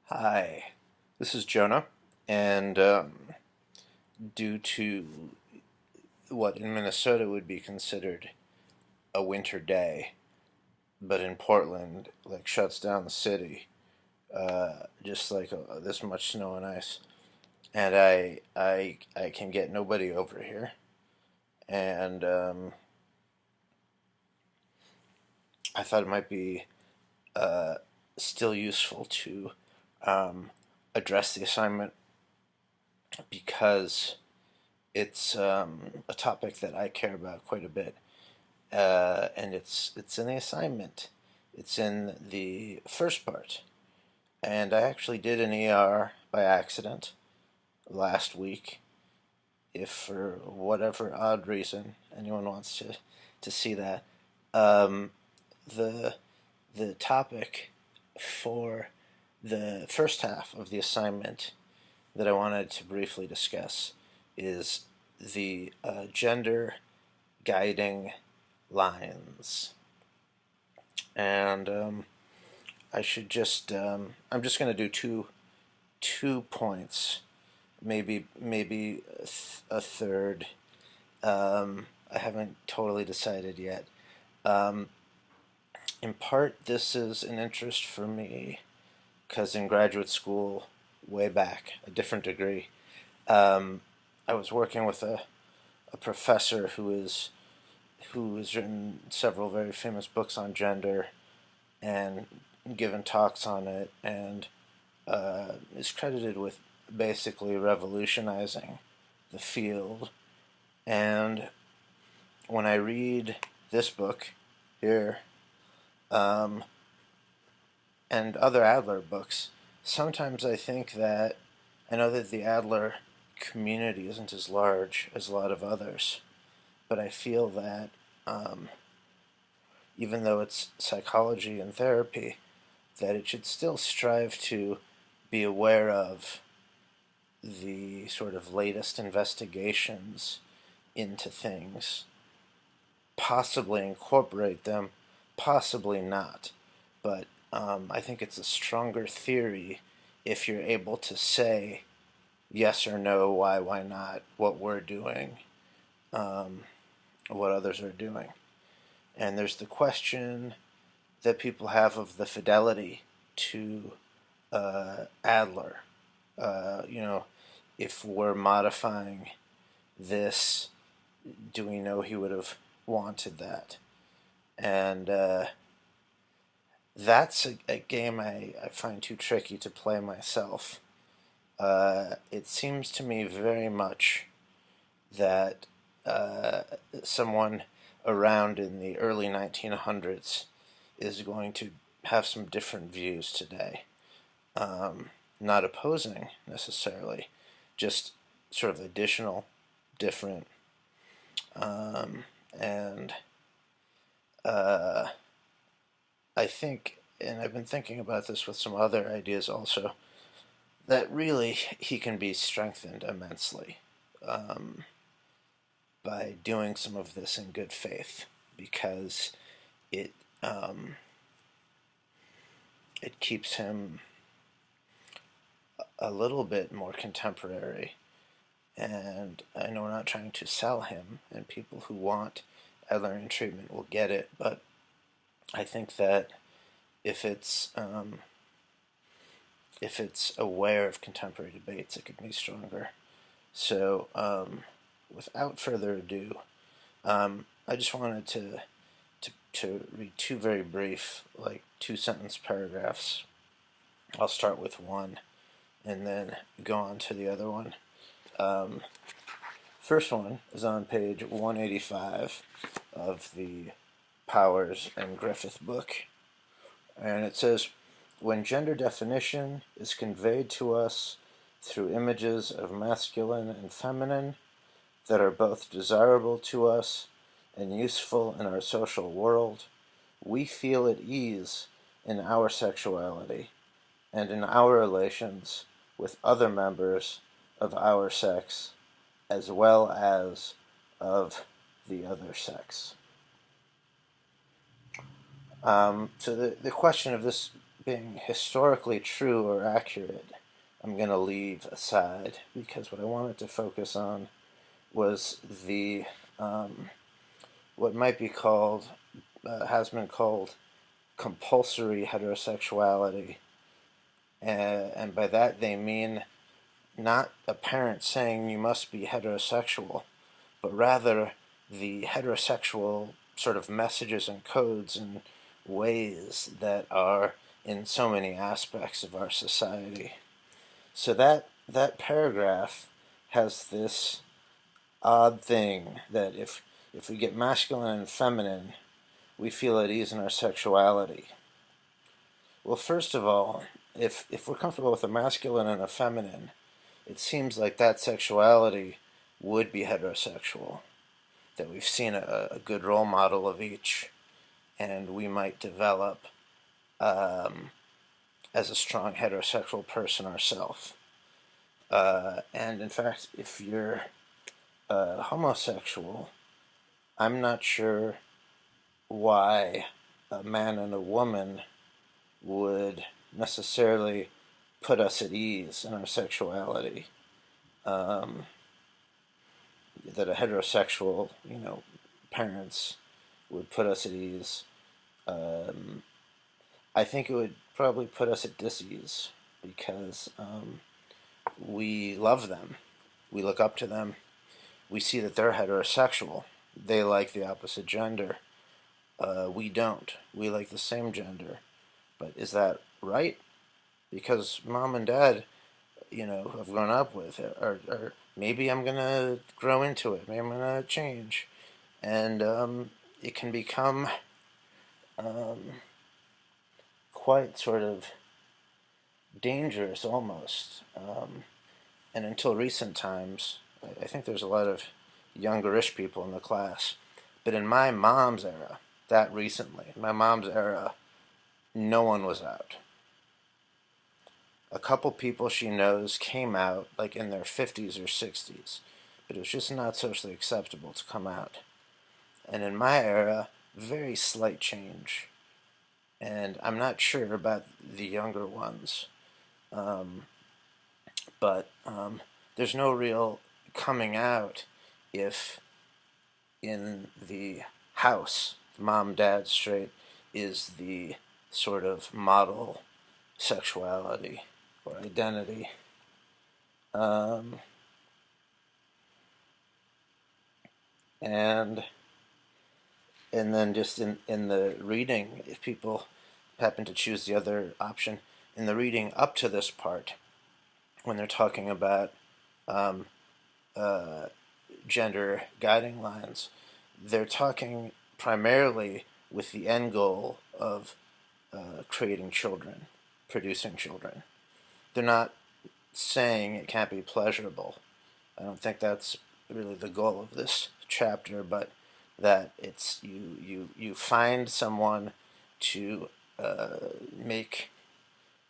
Hi, this is Jonah, and due to what in Minnesota would be considered a winter day, but in Portland, like shuts down the city, just like this much snow and ice, and I can get nobody over here, and I thought it might be uh, still useful to um, address the assignment because it's a topic that I care about quite a bit, and it's in the assignment. It's in the first part, and I actually did an ER by accident last week. If for whatever odd reason anyone wants to see that, um, the the topic for the first half of the assignment that I wanted to briefly discuss is the gender guiding lines. And I should just I'm just going to do two points, maybe a third. I haven't totally decided yet. Um, in part, this is an interest for me because in graduate school, way back, a different degree, um, I was working with a professor who has written several very famous books on gender and given talks on it, and is credited with basically revolutionizing the field. And when I read this book here, um, and other Adler books, sometimes I think that I know that the Adler community isn't as large as a lot of others, but I feel that um, even though it's psychology and therapy, that it should still strive to be aware of the sort of latest investigations into things, possibly incorporate them, possibly not. But I think it's a stronger theory if you're able to say yes or no, why not, what we're doing, um, what others are doing. And there's the question that people have of the fidelity to Adler. You know, if we're modifying this, do we know he would have wanted that? And that's a game I find too tricky to play myself. It seems to me very much that uh, someone around in the early 1900s is going to have some different views today. Not opposing necessarily, just sort of additional, different, um, and uh, I think, and I've been thinking about this with some other ideas also, that really he can be strengthened immensely um, by doing some of this in good faith, because it um, it keeps him a little bit more contemporary. And I know we're not trying to sell him, and people who want Adlerian treatment will get it, but I think that if it's um, if it's aware of contemporary debates, it could be stronger. So, without further ado, I just wanted to read two very brief, like 2 sentence paragraphs. I'll start with one and then go on to the other one. Um, First one is on page 185 of the Powers and Griffith book, and it says, when gender definition is conveyed to us through images of masculine and feminine that are both desirable to us and useful in our social world, we feel at ease in our sexuality and in our relations with other members of our sex as well as of the other sex. So the question of this being historically true or accurate, I'm going to leave aside, because what I wanted to focus on was the what might be called, has been called compulsory heterosexuality. And by that they mean not a parent saying you must be heterosexual, but rather the heterosexual sort of messages and codes and ways that are in so many aspects of our society. So that paragraph has this odd thing that if we get masculine and feminine, we feel at ease in our sexuality. Well, first of all, if we're comfortable with a masculine and a feminine, it seems like that sexuality would be heterosexual, that we've seen a good role model of each, and we might develop as a strong heterosexual person ourselves. And in fact, if you're homosexual, I'm not sure why a man and a woman would necessarily put us at ease in our sexuality. That a heterosexual, parents would put us at ease. I think it would probably put us at dis-ease because we love them, we look up to them, we see that they're heterosexual, they like the opposite gender. We don't. We like the same gender. But is that right? Because mom and dad, have grown up with it, or maybe I'm gonna grow into it. Maybe I'm gonna change, and it can become quite sort of dangerous almost. And until recent times, I think there's a lot of youngerish people in the class. But in my mom's era, that recently, in my mom's era, no one was out. A couple people she knows came out like in their 50s or 60s, but it was just not socially acceptable to come out. And in my era, very slight change. And I'm not sure about the younger ones, but there's no real coming out if in the house, mom, dad, straight, is the sort of model sexuality or identity. And then just in the reading, if people happen to choose the other option, in the reading up to this part, when they're talking about gender guiding lines, they're talking primarily with the end goal of creating children, producing children. They're not saying it can't be pleasurable. I don't think that's really the goal of this chapter, but that it's you find someone to make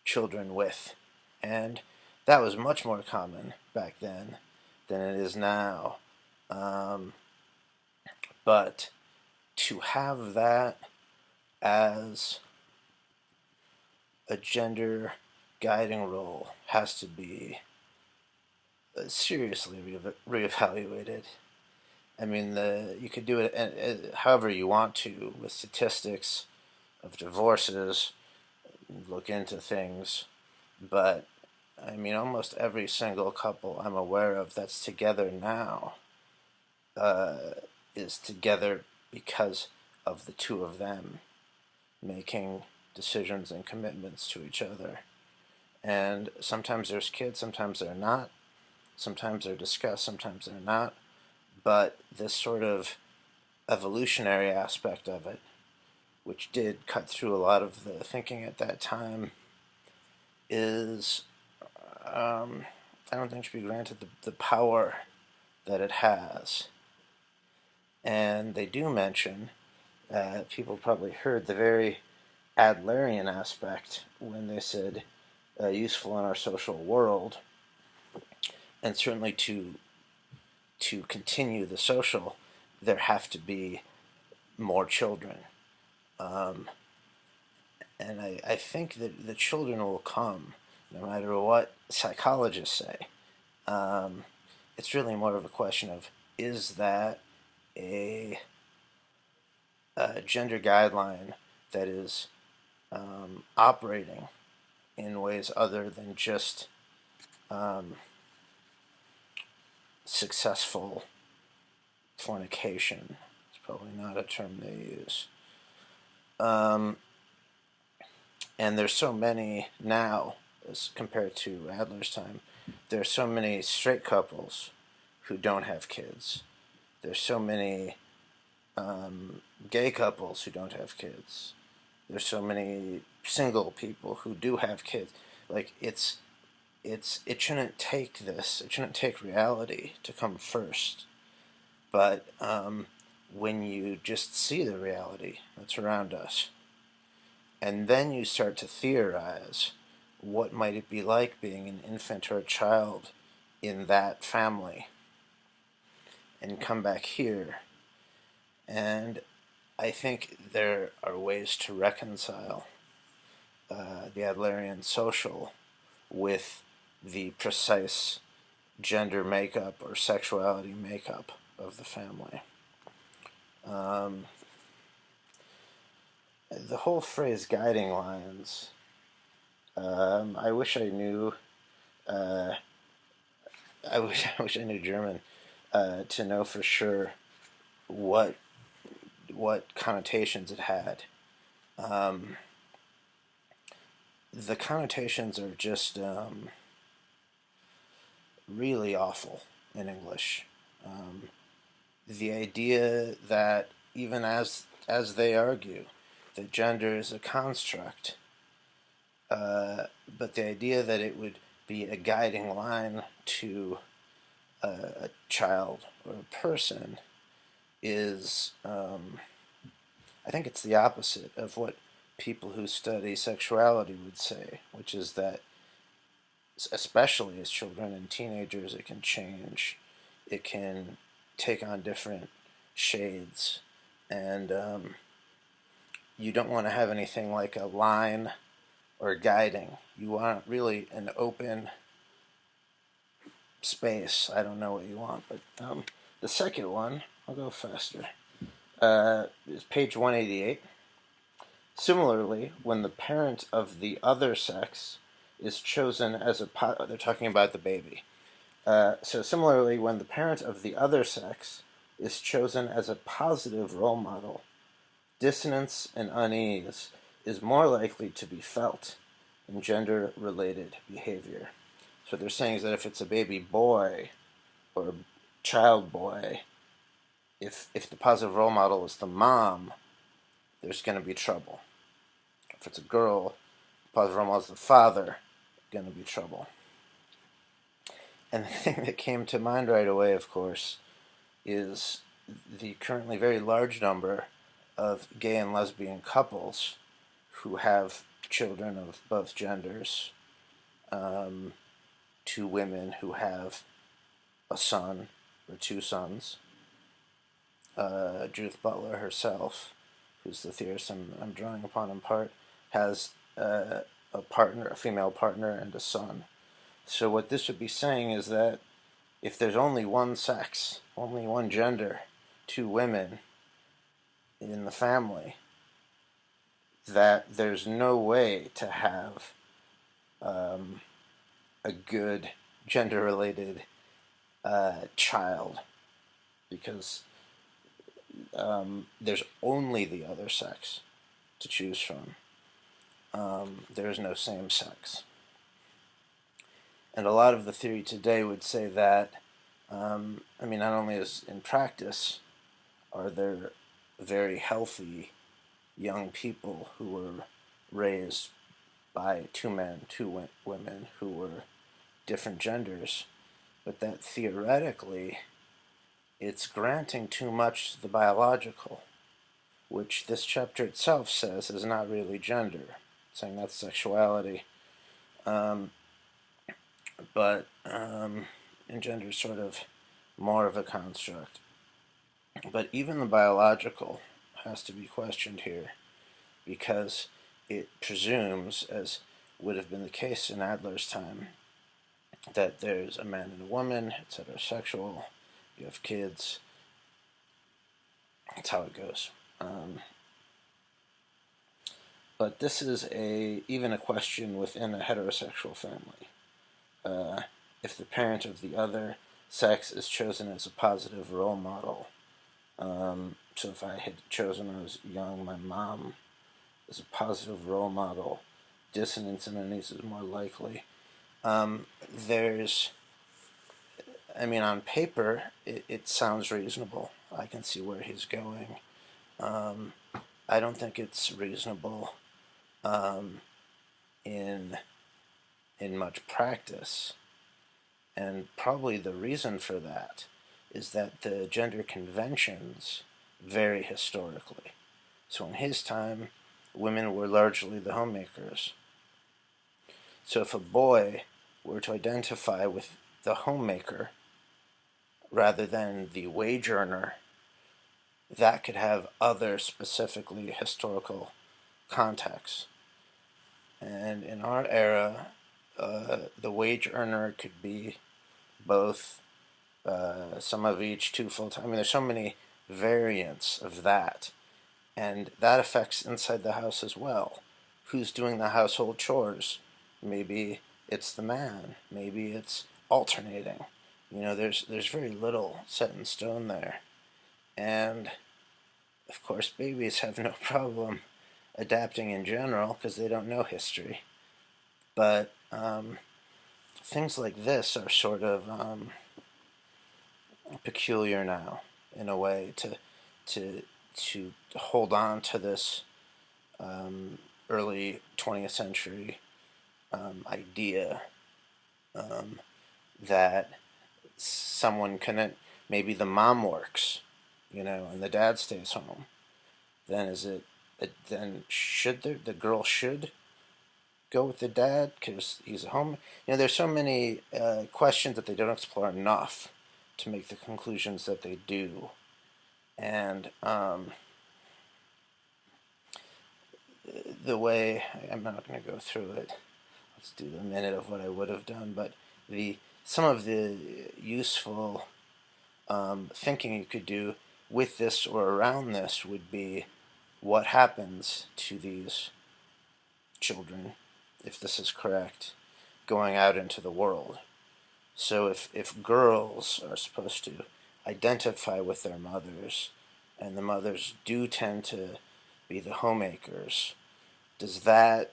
children with, and that was much more common back then than it is now. But to have that as a gender guiding role has to be seriously reevaluated. I mean, you could do it however you want to with statistics of divorces, look into things, but I mean, almost every single couple I'm aware of that's together now is together because of the two of them making decisions and commitments to each other. And sometimes there's kids, sometimes they're not. Sometimes they're discussed, sometimes they're not. But this sort of evolutionary aspect of it, which did cut through a lot of the thinking at that time, is, I don't think should be granted the power that it has. And they do mention, people probably heard the very Adlerian aspect when they said useful in our social world, and certainly to continue the social, there have to be more children. And I think that the children will come, no matter what psychologists say. Um, it's really more of a question of, is that a, a gender guideline that is operating in ways other than just um, successful fornication? It's probably not a term they use. Um, and there's so many now, as compared to Adler's time, there's so many straight couples who don't have kids. There's so many gay couples who don't have kids. There's so many single people who do have kids. Like it shouldn't take this. It shouldn't take reality to come first. But when you just see the reality that's around us, and then you start to theorize, what might it be like being an infant or a child in that family, and come back here. And I think there are ways to reconcile the Adlerian social with the precise gender makeup or sexuality makeup of the family. Um, the whole phrase guiding lines, I wish I knew. Uh, I wish I knew German to know for sure what connotations it had. Um, the connotations are just really awful in English. Um, the idea that, even as they argue, that gender is a construct, but the idea that it would be a guiding line to a child or a person is, I think it's the opposite of what people who study sexuality would say, which is that, especially as children and teenagers, it can change. It can take on different shades. And you don't want to have anything like a line or guiding. You want really an open space. I don't know what you want, but the second one, I'll go faster, is page 188. Similarly, when the parent of the other sex is chosen as a they're talking about the baby. So similarly, when the parent of the other sex is chosen as a positive role model, dissonance and unease is more likely to be felt in gender-related behavior. So what they're saying is that if it's a baby boy or a child boy, if the positive role model is the mom, there's going to be trouble. If it's a girl, the positive role model is the father, going to be trouble. And the thing that came to mind right away, of course, is the currently very large number of gay and lesbian couples who have children of both genders, two women who have a son or two sons. Judith Butler herself, who's the theorist I'm drawing upon in part, has a partner, a female partner, and a son. So what this would be saying is that if there's only one sex, only one gender, two women in the family, that there's no way to have a good gender-related child, because there's only the other sex to choose from. There's no same sex. And a lot of the theory today would say that, not only is in practice are there very healthy young people who were raised by two men, two women who were different genders, but that theoretically it's granting too much to the biological, which this chapter itself says is not really gender, saying that's sexuality. But gender is sort of more of a construct. But even the biological has to be questioned here, because it presumes, as would have been the case in Adler's time, that there's a man and a woman, it's heterosexual, you have kids, that's how it goes. But this is even a question within a heterosexual family. If the parent of the other sex is chosen as a positive role model, so if I had chosen when I was young my mom as a positive role model, dissonance in a niece is more likely. There's, I mean, on paper, it sounds reasonable. I can see where he's going. I don't think it's reasonable in much practice, and probably the reason for that is that the gender conventions vary historically. So in his time, women were largely the homemakers. So if a boy were to identify with the homemaker rather than the wage earner, that could have other specifically historical contexts. And in our era, the wage earner could be both some of each, two full-time. I mean, there's so many variants of that. And that affects inside the house as well. Who's doing the household chores? Maybe it's the man. Maybe it's alternating. You know, there's very little set in stone there. And, of course, babies have no problem adapting in general because they don't know history. But things like this are sort of peculiar now, in a way, to hold on to this early 20th century idea that someone couldn't, maybe the mom works, you know, and the dad stays home. Then then should the girl should go with the dad because he's at home? You know, there's so many questions that they don't explore enough to make the conclusions that they do. And the way, I'm not going to go through it. Let's do the minute of what I would have done. But some of the useful thinking you could do with this or around this would be what happens to these children, if this is correct, going out into the world. So if girls are supposed to identify with their mothers, and the mothers do tend to be the homemakers, does that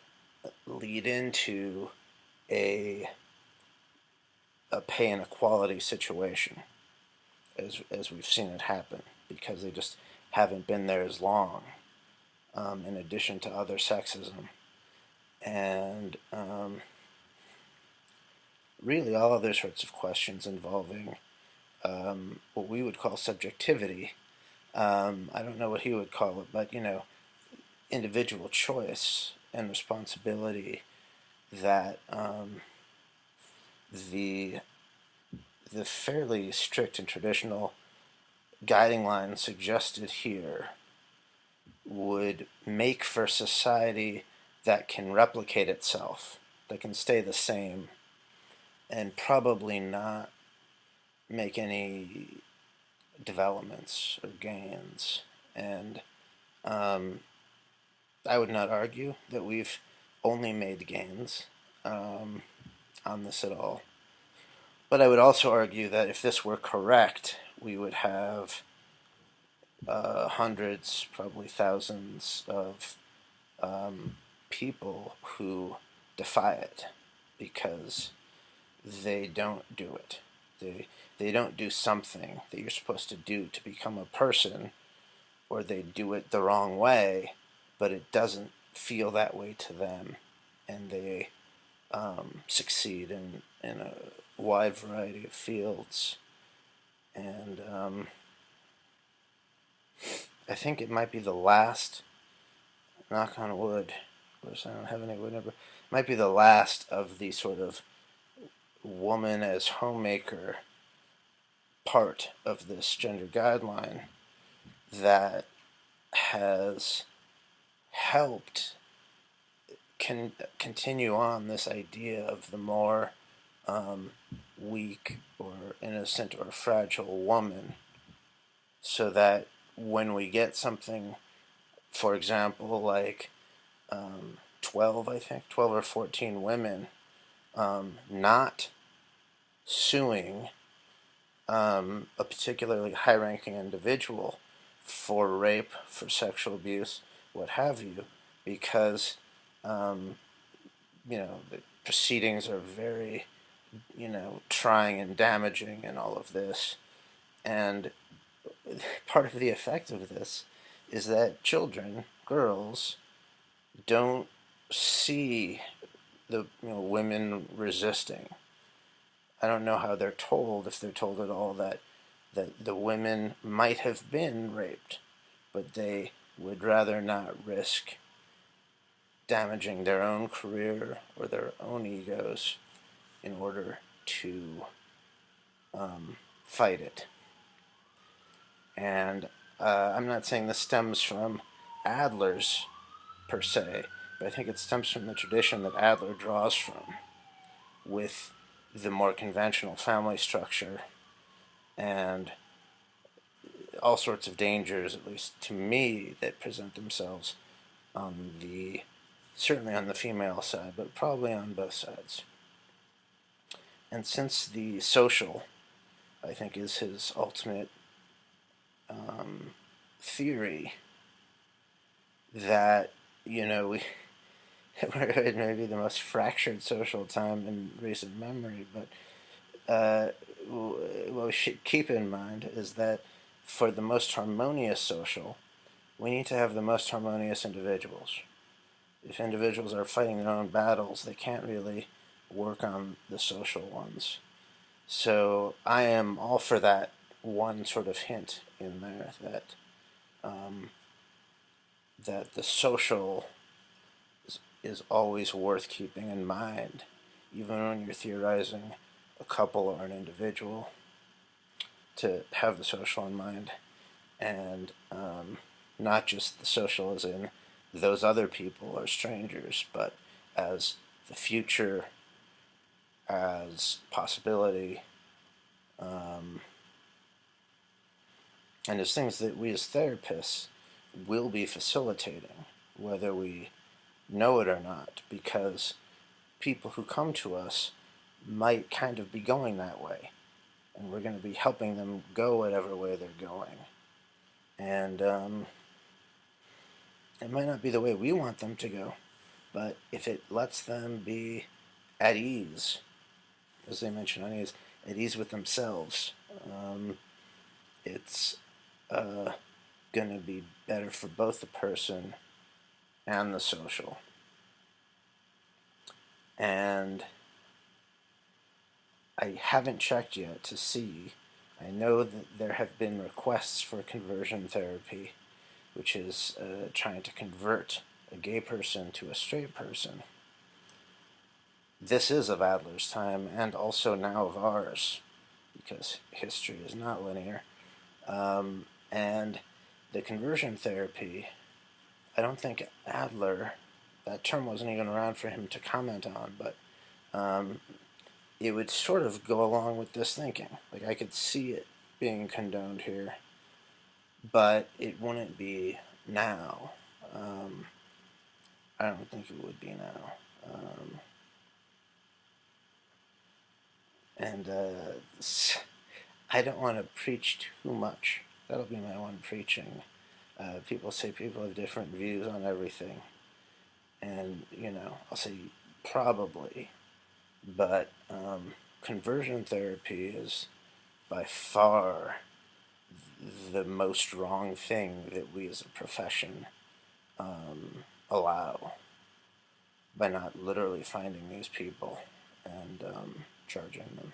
lead into a pay inequality situation, as we've seen it happen, because they just haven't been there as long, in addition to other sexism. And really all other sorts of questions involving what we would call subjectivity. I don't know what he would call it, but, you know, individual choice and responsibility that the fairly strict and traditional guiding lines suggested here would make for society that can replicate itself, that can stay the same, and probably not make any developments or gains. And I would not argue that we've only made gains on this at all. But I would also argue that if this were correct, we would have hundreds, probably thousands of people who defy it because they don't do it. They don't do something that you're supposed to do to become a person, or they do it the wrong way, but it doesn't feel that way to them, and they succeed in a wide variety of fields. And I think it might be the last, knock on wood, of course I don't have any wood number, might be the last of the sort of woman as homemaker part of this gender guideline that has helped can continue on this idea of the more weak or innocent or fragile woman, so that when we get something, for example, like 12, I think, 12 or 14 women not suing a particularly high-ranking individual for rape, for sexual abuse, what have you, because the proceedings are very trying and damaging and all of this. And part of the effect of this is that children, girls, don't see the women resisting. I don't know how they're told, if they're told at all, that the women might have been raped, but they would rather not risk damaging their own career or their own egos in order to fight it. And I'm not saying this stems from Adler's per se, but I think it stems from the tradition that Adler draws from, with the more conventional family structure and all sorts of dangers, at least to me, that present themselves on certainly on the female side, but probably on both sides. And since the social, I think, is his ultimate theory, that we're in maybe the most fractured social time in recent memory, but what we should keep in mind is that for the most harmonious social, we need to have the most harmonious individuals. If individuals are fighting their own battles, they can't really work on the social ones. So I am all for that one sort of hint in there, that the social is always worth keeping in mind, even when you're theorizing a couple or an individual, to have the social in mind, and not just the social as in those other people are strangers, but as the future, as possibility, and as things that we as therapists will be facilitating, whether we know it or not, because people who come to us might kind of be going that way, and we're going to be helping them go whatever way they're going. And it might not be the way we want them to go, but if it lets them be at ease, as they mention, unease, at ease with themselves, it's going to be better for both the person and the social. And I haven't checked yet to see. I know that there have been requests for conversion therapy, which is trying to convert a gay person to a straight person. This is of Adler's time, and also now of ours, because history is not linear. And the conversion therapy, I don't think Adler, that term wasn't even around for him to comment on, but it would sort of go along with this thinking. Like, I could see it being condoned here, but it wouldn't be now. I don't think it would be now. And I don't want to preach too much. That'll be my one preaching. People say people have different views on everything. And, I'll say probably. But conversion therapy is by far the most wrong thing that we as a profession allow, by not literally finding these people and charging them.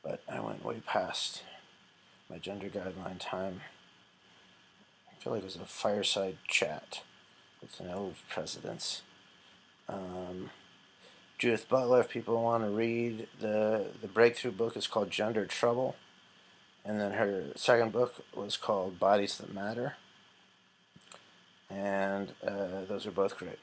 But I went way past my gender guideline time. I feel like it was a fireside chat with an old presidents. Judith Butler, if people want to read, the breakthrough book is called Gender Trouble, and then her second book was called Bodies That Matter, and those are both great.